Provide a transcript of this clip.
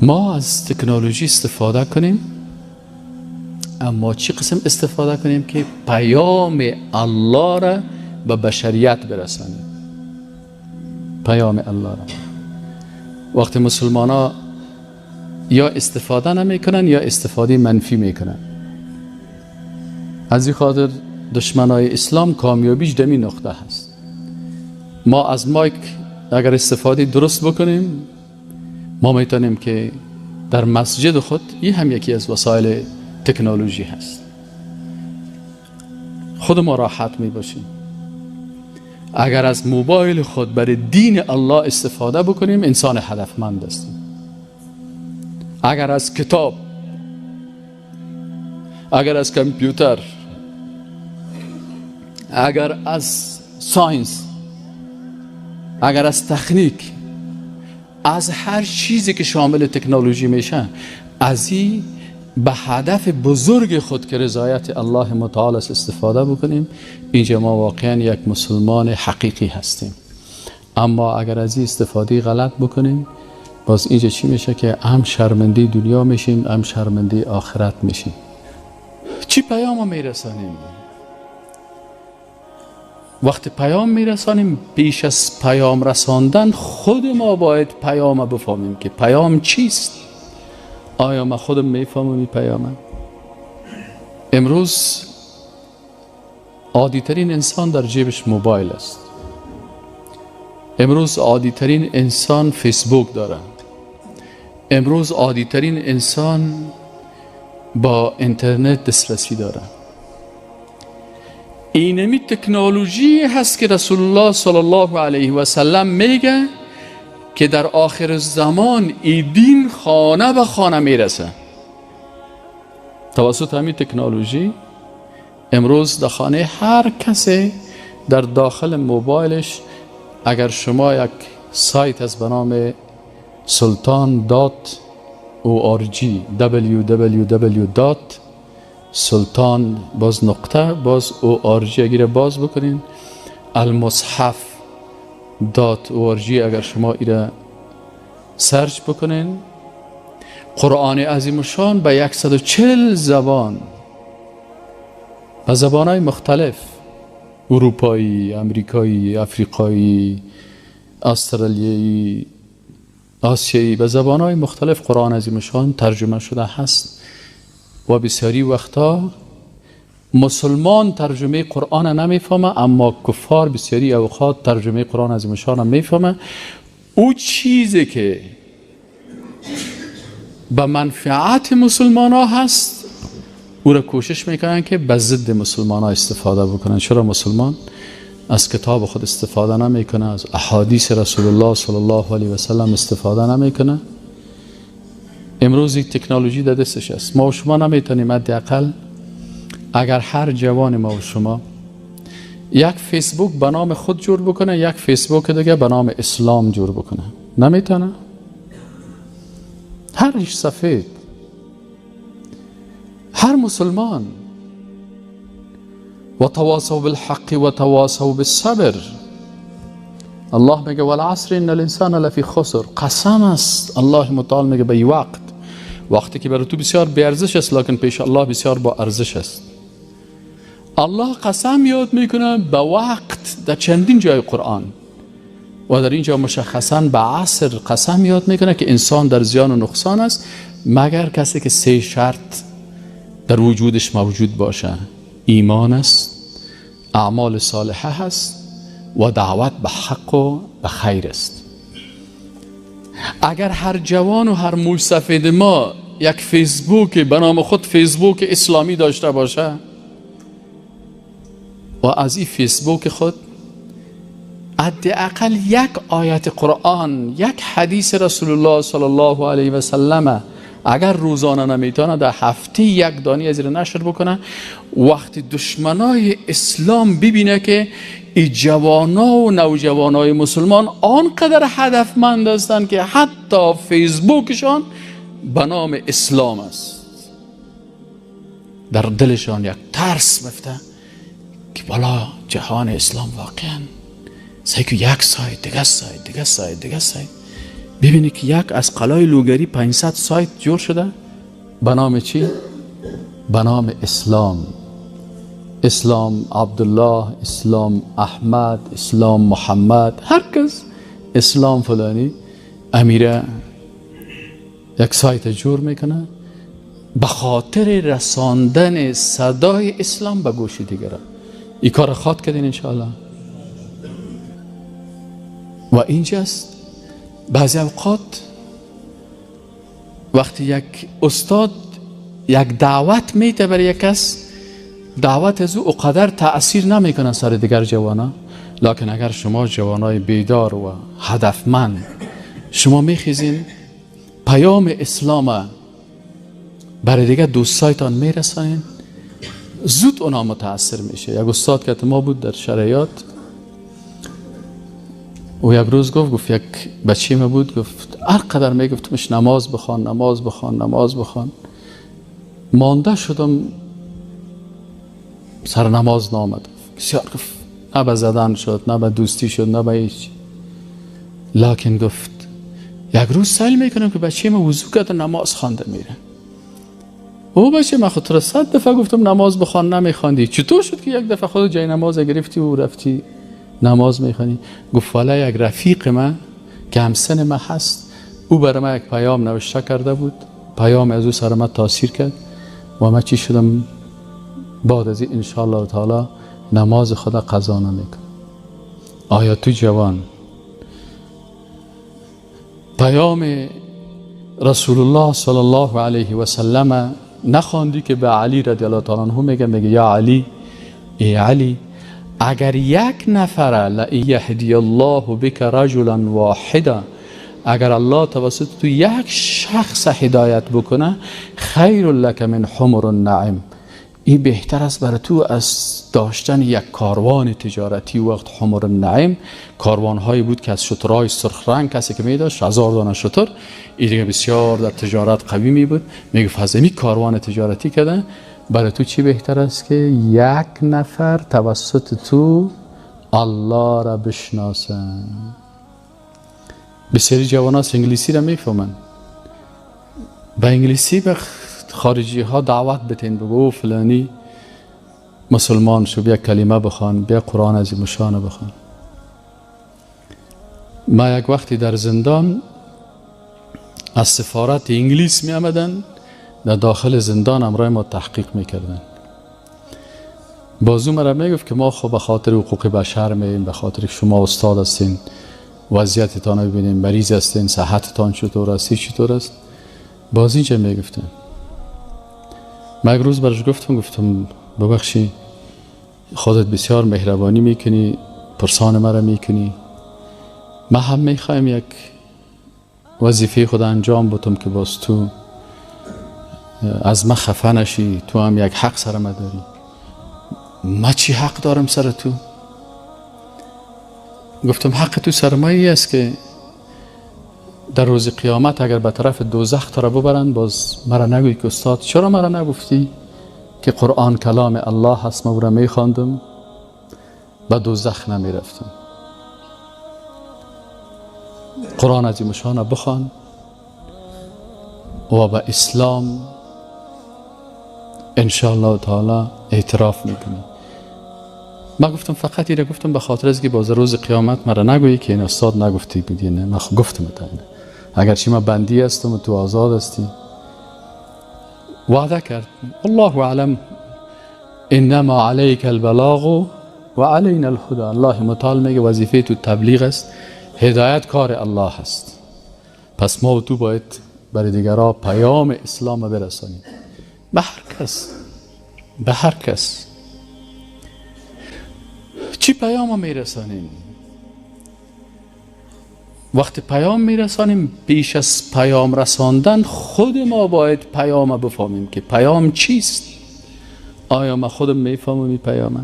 ما از تکنولوژی استفاده کنیم، اما چی قسم استفاده کنیم که پیام الله را به بشریت برسانیم. پیام الله را وقتی مسلمان ها یا استفاده نمیکنن یا استفاده منفی میکنن، از این خاطر دشمنای اسلام کامیابیش دمی نقطه هست. ما از مایک اگر استفاده درست بکنیم، ما میتونیم که در مسجد خود، این هم یکی از وسایل تکنولوژی هست، خود ما راحت می باشیم. اگر از موبایل خود برای دین الله استفاده بکنیم، انسان هدفمند هستیم. اگر از کتاب، اگر از کامپیوتر، اگر از ساینس، اگر از تکنیک، از هر چیزی که شامل تکنولوژی میشه، از این به هدف بزرگ خود که رضایت الله متعال استفاده بکنیم، اینجا ما واقعا یک مسلمان حقیقی هستیم. اما اگر از این استفاده غلط بکنیم، باز اینجا چی میشه که هم شرمنده دنیا میشیم، هم شرمنده آخرت میشیم. چی پیام میرسانیم؟ وقتی پیام میرسانیم، پیش از پیام رساندن خود ما باید پیام بفهمیم که پیام چیست. آیا ما خودم میفهمم این پیامه؟ امروز عادیترین انسان در جیبش موبایل است. امروز عادیترین انسان فیسبوک داره. امروز عادیترین انسان با اینترنت دسترسی داره. اینمی تکنولوژی هست که رسول الله صلی الله علیه و سلم میگه که در آخر زمان این دین خانه به خانه میرسه. توسط همین تکنولوژی امروز در خانه هر کسی در داخل موبایلش، اگر شما یک سایت از به نام sultan.org www.sultan.org اگر باز بکنین، المصحف.org اگر شما ایره سرچ بکنین، قرآن عظیم شان به 140 زبان، به زبانهای مختلف، اروپایی، امریکایی، افریقایی، استرالیایی، آسیایی، به زبانهای مختلف قرآن عظیم شان ترجمه شده هست. و بسیاری وقتا مسلمان ترجمه قرآن نمیفهمه، اما کفار بسیاری اوقات ترجمه قرآن عظیم شان میفهمه. او چیزی که به منفعت مسلمان ها هست، او را کوشش میکنن که به ضد مسلمان ها استفاده بکنن. چرا مسلمان از کتاب خود استفاده نمیکنه، از احادیث رسول الله صلی الله علیه و سلم استفاده نمیکنه؟ امروز این تکنولوژی در دستش است. ما و شما نمیتونیم حداقل اگر هر جوان ما و شما یک فیسبوک به نام خود جور بکنه، یک فیسبوک دیگه به نام اسلام جور بکنه، نمیتونه؟ هر سفید، هر مسلمان، و تواصوا بالحق و تواصوا بالصبر. الله میگه والعصر ان الانسان لفی خسر. قسم است الله متعال میگه به وقتی که برای تو بسیار بی ارزش است، لکن پیش الله بسیار با ارزش است. الله قسم یاد میکنه به وقت در چندین جای قرآن، و در اینجا مشخصا به عصر قسم یاد میکنه که انسان در زیان و نقصان است، مگر کسی که 3 شرط در وجودش موجود باشه: ایمان است، اعمال صالحه است و دعوت به حق و به خیر است. اگر هر جوان و هر موش سفید ما یک فیسبوک به نام خود فیسبوک اسلامی داشته باشه، و از این فیسبوک خود حداقل یک آیت قرآن، یک حدیث رسول الله صلی الله علیه و سلم اگر روزانه نمیتونه، در هفته یک دانی از این نشر بکنه، وقتی دشمنای اسلام ببینه که این جوانا و نوجوانای مسلمان آنقدر هدفمند هستند که حتی فیسبوکشان به نام اسلام است، در دلشان یک ترس مفته که بالا جهان اسلام واقعا سعی که یک سایت دیگه سایت دیگه سایت دیگه سایت، ببینی که یک از قلای لوگری 500 سایت جور شده به نام چی؟ به نام اسلام. اسلام عبدالله، اسلام احمد، اسلام محمد، هر کس اسلام فلانی امیره یک سایت جور میکنه به خاطر رساندن صدای اسلام به گوش دیگره. این کار خواد کردین انشاءالله. و اینجاست بعضی اوقات وقتی یک استاد یک دعوت میده برای یک کس، دعوت از او قدر تأثیر نمیکنه سر دیگر جوانا، لکن اگر شما جوانای بیدار و هدفمند شما میخیزین پیام اسلام برای دیگر دوستایتان میرسانین، زود اونا متاثر میشه. یک استاد که ما بود در شرایط و یک روز گفت یک بچه ما بود، گفت هر قدر میگفتمش نماز بخوان نماز بخوان نماز بخوان، مانده شدم سر نماز نامد. بسیار گفت نه به زدن شد نه به دوستی شد نه به هیچ، لکن گفت یک روز سعی میکنم که بچه ما وضو کرده نماز خوانده میره. او بچه من خود را 100 دفعه گفتم نماز بخوان نمیخواندی، چطور شد که یک دفعه خود جای نماز گرفتی و رفتی نماز میخوانی؟ گفت والا یک رفیق من که همسن من هست، او برای من یک پیام نوشته کرده بود، پیام از او سر من تاثیر کرد و من چی شدم بعد از این انشاءالله تعالی نماز خدا قضا نمیکنم. آیا تو جوان پیام رسول الله صلی الله علیه و سلم نخواندی که به علی رضی الله تعالی عنه میگه یا علی، ای علی، اگر یک نفر لیهدی الله بک رجلا واحدا، اگر الله توسط تو یک شخص هدایت بکنه، خیر لک من حمر النعم، این بهتر است برای تو از داشتن یک کاروان تجارتی. وقت حمر النعم کاروان هایی بود که از شترهای سرخ رنگ کسی که می داشت 1000 دانه شتر، این دیگه بسیار در تجارت قوی می بود. میگه فضمی کاروان تجارتی کردن، برای تو چی بهتر است که یک نفر توسط تو الله را بشناسن. بسیاری جوانان انگلیسی را میفهمن، به انگلیسی به خارجی ها دعوت بتین، بگو فلانی مسلمان شو، بیا کلمه بخوان، بیا قرآن عظیم الشان بخوان. ما یک وقتی در زندان از سفارت انگلیس می آمدن در داخل زندان امرای ما تحقیق میکردن. بازو مرا میگفت که ما خب به خاطر حقوق بشر مییم، به خاطر شما استاد هستین وضعیتتان رو ببینیم، مریض هستین، صحتتان چطور است، چطور است. باز اینجا میگفتن. من یک روز برش گفتم ببخشی خودت بسیار مهربانی میکنی، پرسان مرا میکنی، ما هم میخوایم یک وظیفه خود انجام بدم که باز تو از من خفه نشی، تو هم یک حق سر من داری. من چی حق دارم سر تو؟ گفتم حق تو سر من است که در روز قیامت اگر به طرف دوزخ تا را ببرند، باز مرا نگوی که استاد چرا مرا نگفتی که قرآن کلام الله هست، من او را میخواندم به دوزخ نمیرفتم. قرآن عظیم الشان بخوان و به اسلام انشاءالله تعالی اعتراف میکنی. من گفتم فقط این را گفتم به خاطر از که باز روز قیامت مرا نگویی که این استاد نگفتی بودی. نه من گفتم اگرچه من بندی هستم و تو آزاد هستی. وعده کرد الله اعلم انما علیک البلاغ و علینا الهدى. الله متعال میگه وظیفه تو تبلیغ است، هدایت کار الله است، پس ما و تو باید برای دیگرها پیام اسلام برسانیم. به هر کس چی پیام میرسانیم؟ وقتی پیام میرسانیم، پیش از پیام رساندن خود ما باید پیام بفهمیم که پیام چیست. آیا ما خودم میفهمم این پیامه؟